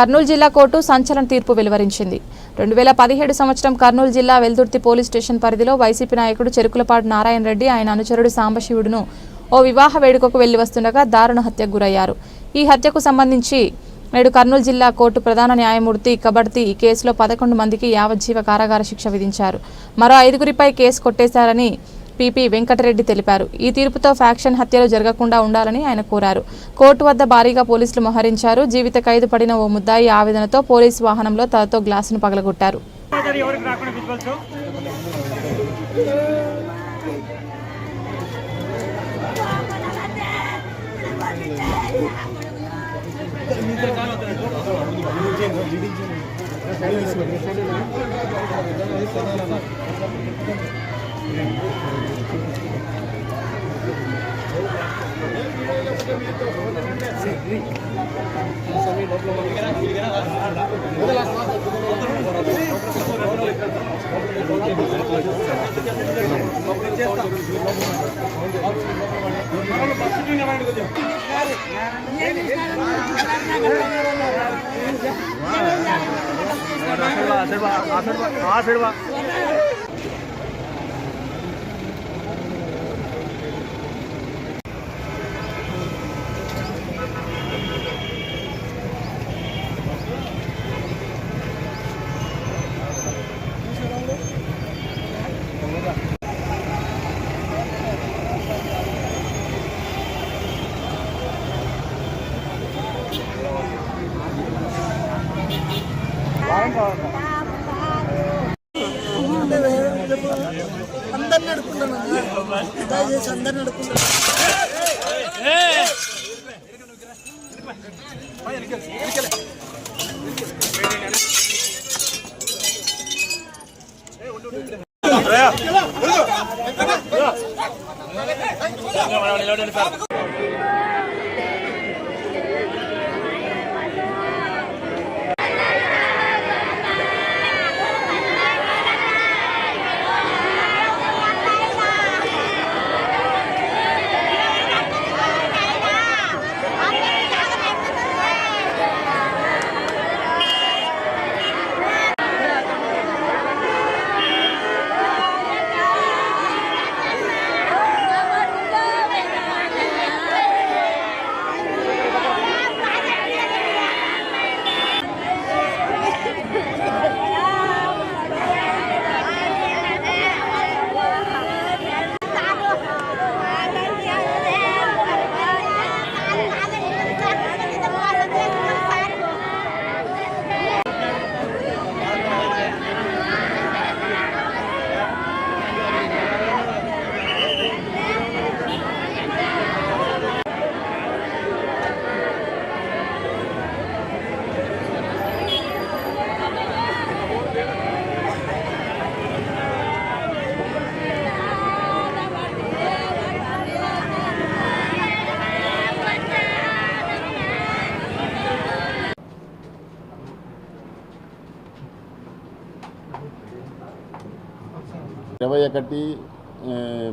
కర్నూలు జిల్లా కోర్టు సంచలన తీర్పు వెలువరించింది. 2017 సంవత్సరం కర్నూలు జిల్లా వెల్దుర్తి పోలీస్ స్టేషన్ పరిధిలో వైసీపీ నాయకుడు చెరుకులపాటి నారాయణ రెడ్డి ఆయన అనుచరుడు సాంబశివుడును ఓ వివాహ వేడుకకు వెళ్లి వస్తుండగా దారుణ హత్యకు గురయ్యారు. ఈ హత్యకు సంబంధించి నేడు కర్నూలు జిల్లా కోర్టు ప్రధాన న్యాయమూర్తి కబడ్తి ఈ కేసులో 11 మందికి యావజ్జీవ కారాగార శిక్ష విధించారు. మరో 5గురిపై కేసు కొట్టేశారని పీపీ వెంకటరెడ్డి తెలిపారు. ఈ తీర్పుతో ఫ్యాక్షన్ హత్యలు జరగకుండా ఉండాలని ఆయన కోరారు. కోర్టు వద్ద భారీగా పోలీసులు మోహరించారు. జీవిత ఖైదు పడిన ఓ ముద్దాయి ఆవేదనతో పోలీసు వాహనంలో తలతో గ్లాసును పగలగొట్టారు. అందరిని అడుగుతున్నాను, దయచేసి అందరిని అడుగుతున్నాను.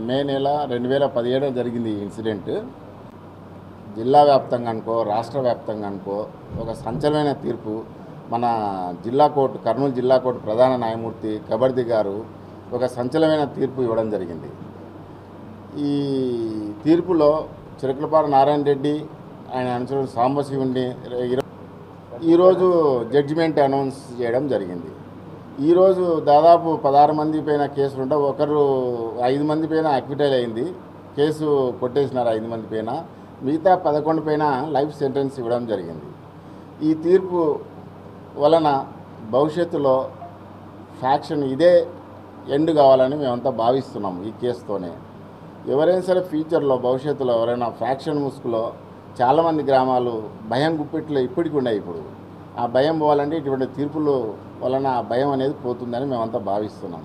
మే నెల 2017 జరిగింది ఈ ఇన్సిడెంట్. జిల్లా వ్యాప్తంగా అనుకో రాష్ట్ర వ్యాప్తంగా అనుకో ఒక సంచలనమైన తీర్పు మన జిల్లా కోర్టు కర్నూలు జిల్లా కోర్టు ప్రధాన న్యాయమూర్తి కబడ్తి గారు ఒక సంచలనమైన తీర్పు ఇవ్వడం జరిగింది. ఈ తీర్పులో చెరుకులపాటి నారాయణ రెడ్డి ఆయన అనుచరుడు సాంబశివుడిని ఈరోజు జడ్జిమెంట్ అనౌన్స్ చేయడం జరిగింది. ఈరోజు దాదాపు 16 మంది పైన కేసులు ఉంటే 5 మంది పైన అక్విటల్ అయింది, కేసు కొట్టేసినారు 5 మంది పైన, మిగతా 11 పైన లైఫ్ సెంటెన్స్ ఇవ్వడం జరిగింది. ఈ తీర్పు వలన భవిష్యత్తులో ఫ్యాక్షన్ ఇదే ఎండ్ కావాలని మేమంతా భావిస్తున్నాం. ఈ కేసుతోనే ఎవరైనా సరే ఫ్యూచర్లో భవిష్యత్తులో ఎవరైనా ఫ్యాక్షన్ ముసుగులో చాలామంది గ్రామాలు భయం గుప్పిట్లో ఇప్పటికి ఉన్నాయి. ఇప్పుడు ఆ భయం పోవాలంటే ఇటువంటి తీర్పులు వలన ఆ భయం అనేది పోతుందని మేమంతా భావిస్తున్నాం.